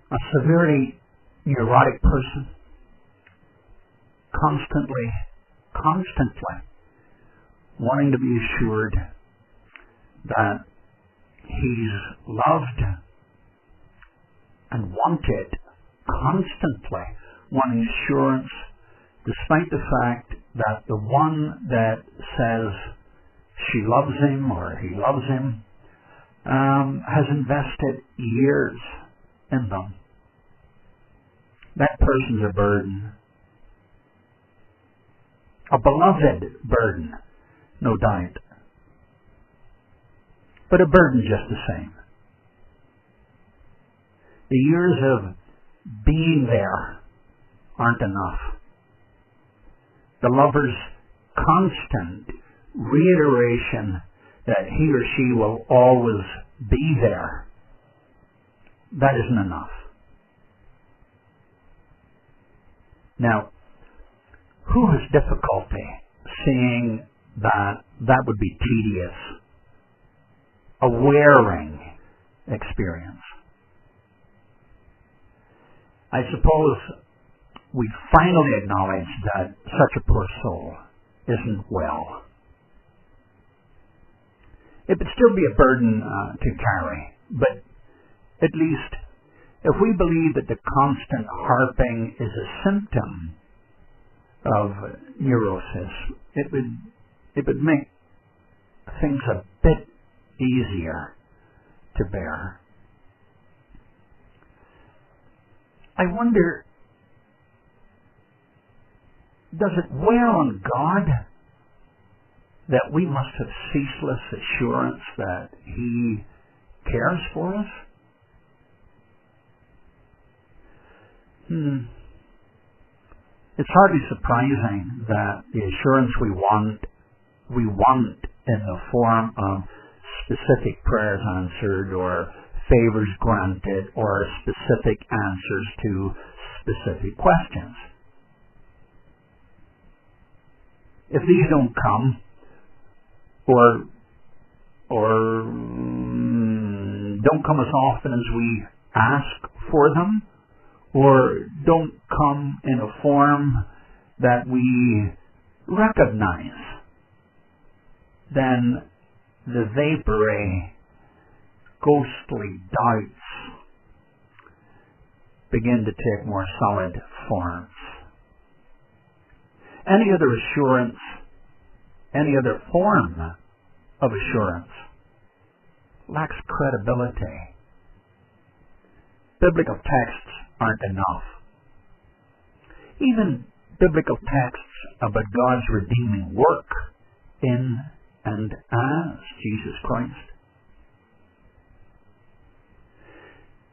A severely neurotic person, constantly wanting to be assured that he's loved and wanted, constantly wanting assurance, despite the fact that the one that says she loves him or he loves him has invested years in them. That person's a burden. A beloved burden, no doubt. But a burden just the same. The years of being there aren't enough. The lover's constant reiteration that he or she will always be there, that isn't enough. Now, who has difficulty seeing that that would be tedious, a wearing experience? I suppose we finally acknowledge that such a poor soul isn't well. It would still be a burden to carry, but at least if we believe that the constant harping is a symptom of neurosis, it would make things a bit easier to bear. I wonder, does it wear on God that we must have ceaseless assurance that He cares for us? It's hardly surprising that the assurance we want in the form of specific prayers answered or favors granted or specific answers to specific questions. If these don't come, or don't come as often as we ask for them, or don't come in a form that we recognize, then the vapory, ghostly doubts begin to take more solid forms. Any other assurance, any other form of assurance lacks credibility. Biblical texts aren't enough. Even biblical texts about God's redeeming work in and as Jesus Christ.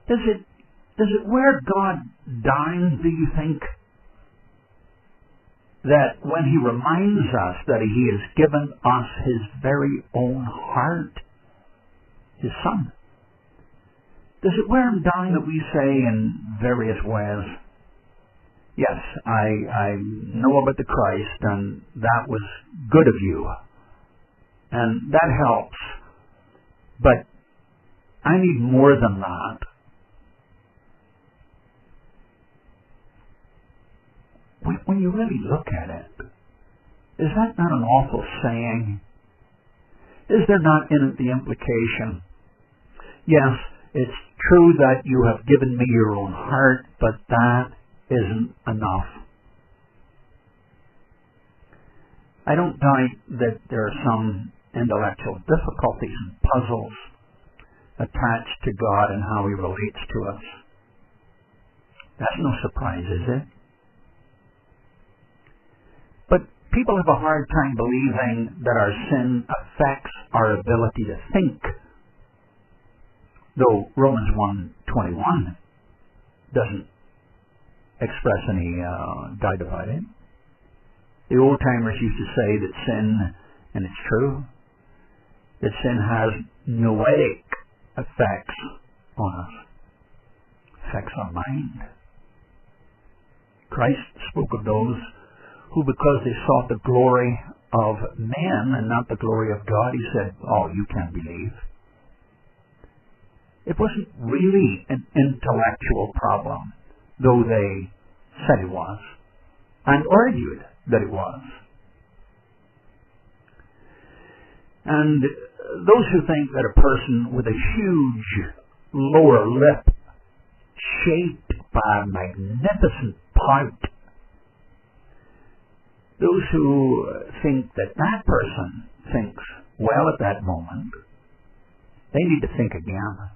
Does it wear God down, do you think, that when He reminds us that He has given us His very own heart, His Son? Does it wear Him down that we say in various ways, yes, I know about the Christ, and that was good of you, and that helps, but I need more than that. When you really look at it, is that not an awful saying? Is there not in it the implication, yes, it's true that you have given me your own heart, but that isn't enough? I don't doubt that there are some intellectual difficulties and puzzles attached to God and how He relates to us. That's no surprise, is it? But people have a hard time believing that our sin affects our ability to think, though Romans 1:21 doesn't express any doubt about it. The old-timers used to say that sin, and it's true, that sin has noetic effects on us, affects our mind. Christ spoke of those who, because they sought the glory of man and not the glory of God, He said, oh, you can't believe. It wasn't really an intellectual problem, though they said it was, and argued that it was. And those who think that a person with a huge lower lip, shaped by a magnificent pout, those who think that that person thinks well at that moment, they need to think again.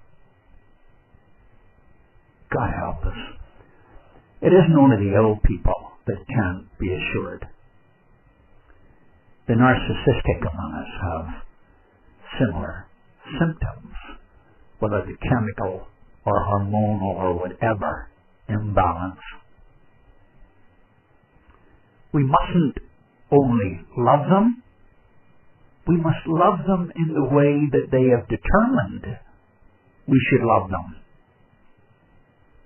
God help us. It isn't only the ill people that can't be assured. The narcissistic among us have similar symptoms, whether it's chemical or hormonal or whatever imbalance. We mustn't only love them, we must love them in the way that they have determined we should love them.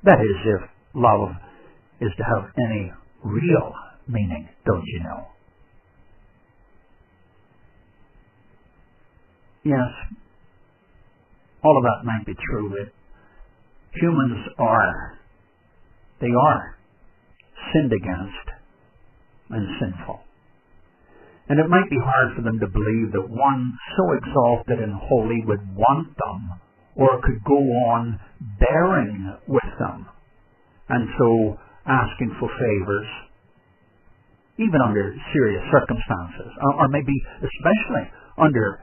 That is, if love is to have any real meaning, don't you know? Yes, all of that might be true, but humans are sinned against and sinful. And it might be hard for them to believe that one so exalted and holy would want them or could go on bearing with them, and so asking for favors, even under serious circumstances, or maybe especially under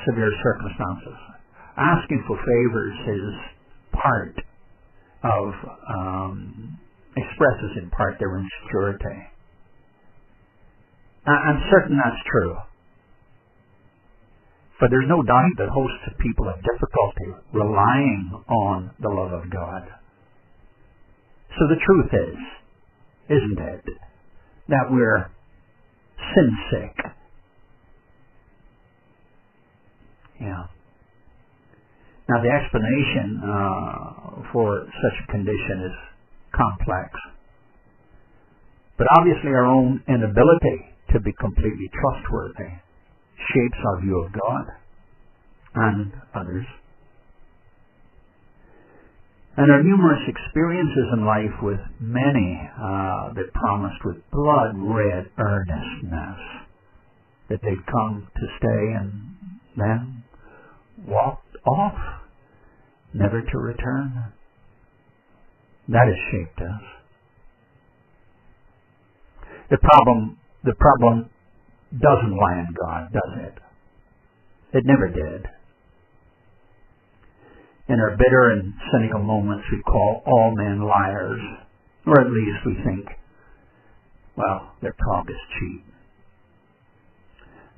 severe circumstances. Asking for favors is part of, expresses in part their insecurity. I'm certain that's true. But there's no doubt that hosts of people have difficulty relying on the love of God. So the truth is, isn't it, that we're sin sick. Yeah. Now the explanation for such a condition is complex. But obviously our own inability to be completely trustworthy shapes our view of God and others. And our numerous experiences in life with many that promised with blood-red earnestness that they'd come to stay and then walked off, never to return. That has shaped us. The problem doesn't lie in God, does it? It never did. In our bitter and cynical moments, we call all men liars, or at least we think, well, their talk is cheap.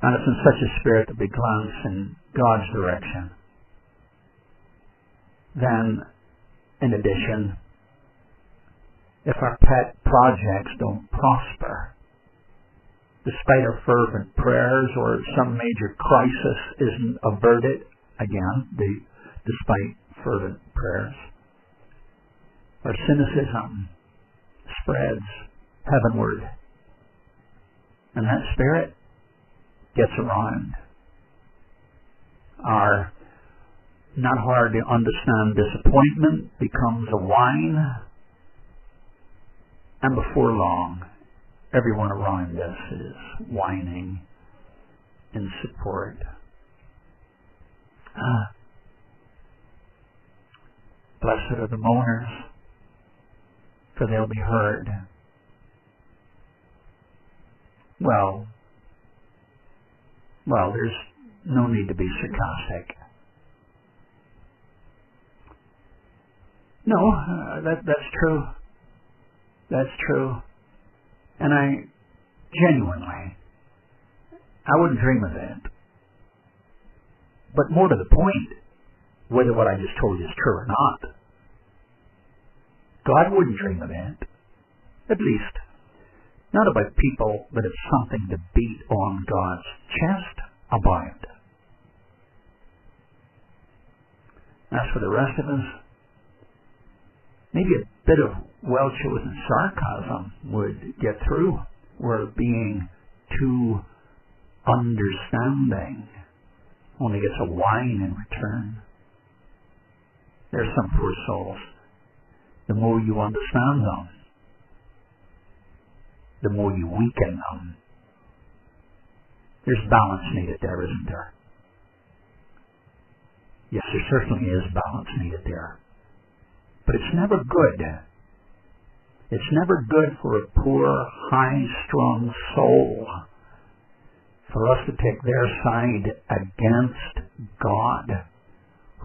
And it's in such a spirit that we glance in God's direction. Then, in addition, if our pet projects don't prosper, despite our fervent prayers, or some major crisis isn't averted, again, despite fervent prayers, our cynicism spreads heavenward, and that spirit gets around. Our not hard to understand disappointment becomes a whine, and before long, everyone around us is whining in support. Blessed are the mourners, for they'll be heard. Well, there's no need to be sarcastic. No, that's true. That's true. And I wouldn't dream of it. But more to the point, whether what I just told you is true or not, God wouldn't dream of it. At least, not about people that have something to beat on God's chest about. As for the rest of us, maybe a bit of well-chosen sarcasm would get through. We're being too understanding. Only gets a whine in return. There's some poor souls. The more you understand them, the more you weaken them. There's balance needed there, isn't there? Yes, there certainly is balance needed there. But it's never good. It's never good for a poor, high-strung soul for us to take their side against God,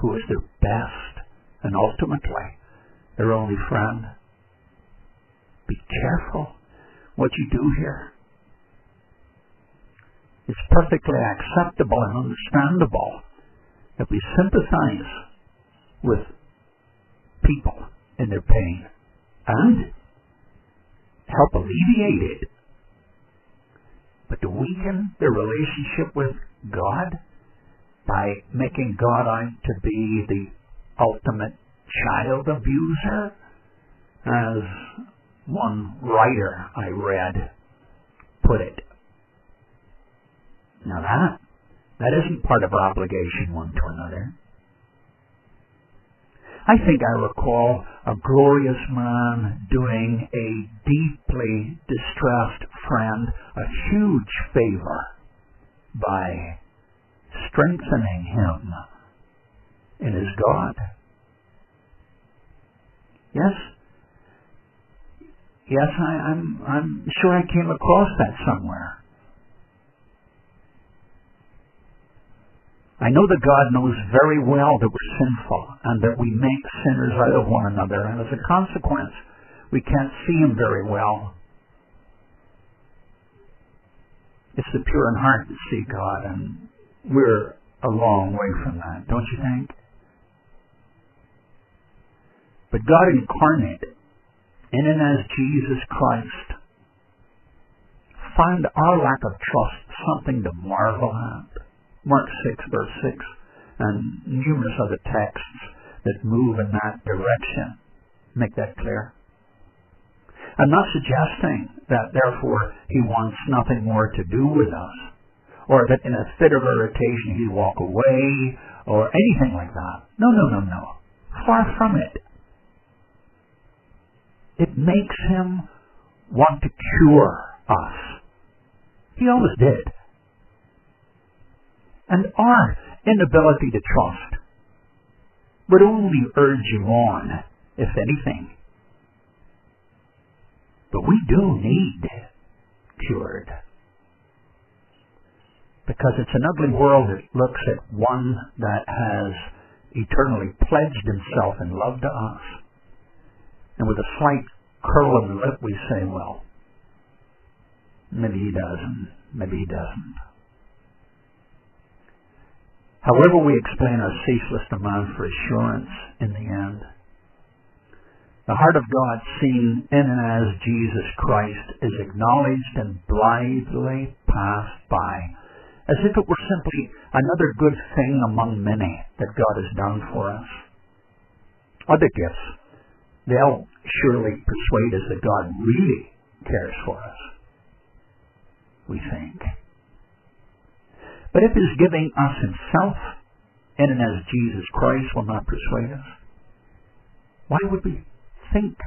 who is their best and ultimately their only friend. Be careful what you do here. It's perfectly acceptable and understandable that we sympathize with people in their pain and help alleviate it. But to weaken their relationship with God by making God out to be the ultimate child abuser, as one writer I read put it. Now that isn't part of obligation one to another. I think I recall a glorious man doing a deeply distressed friend a huge favor by strengthening him in his God. Yes, I'm sure I came across that somewhere. I know that God knows very well that we're sinful and that we make sinners out of one another, and as a consequence, we can't see Him very well. It's the pure in heart that see God, and we're a long way from that, don't you think? But God incarnate, in and as Jesus Christ, found our lack of trust something to marvel at. Mark 6, verse 6, and numerous other texts that move in that direction make that clear. I'm not suggesting that, therefore, He wants nothing more to do with us, or that in a fit of irritation He'd walk away, or anything like that. No. Far from it. It makes Him want to cure us. He always did. And our inability to trust would only urge Him on, if anything. But we do need cured. Because it's an ugly world that looks at one that has eternally pledged himself in love to us. And with a slight curl of the lip we say, well, maybe he does and maybe he doesn't. However we explain our ceaseless demand for assurance in the end, the heart of God seen in and as Jesus Christ is acknowledged and blithely passed by, as if it were simply another good thing among many that God has done for us. Other gifts, they'll surely persuade us that God really cares for us, we think. But if His giving us Himself, in and as Jesus Christ, will not persuade us, why would we think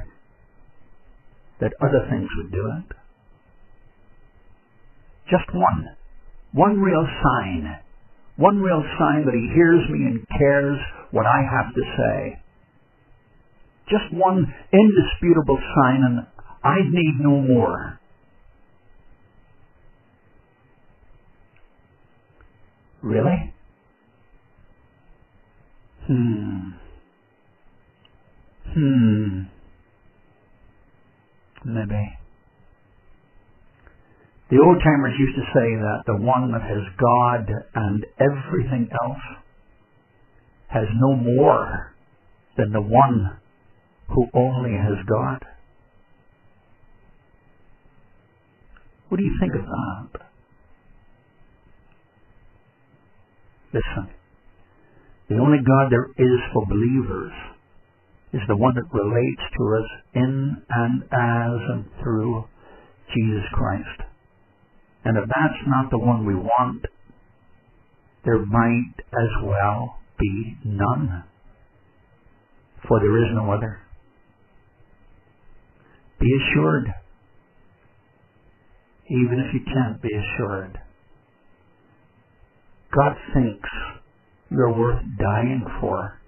that other things would do it? Just one real sign that He hears me and cares what I have to say. Just one indisputable sign, and I need no more. Really? Maybe. The old-timers used to say that the one that has God and everything else has no more than the one who only has God. What do you think of that? Listen, the only God there is for believers is the one that relates to us in and as and through Jesus Christ. And if that's not the one we want, there might as well be none. for there is no other. Be assured, even if you can't be assured, God thinks you're worth dying for.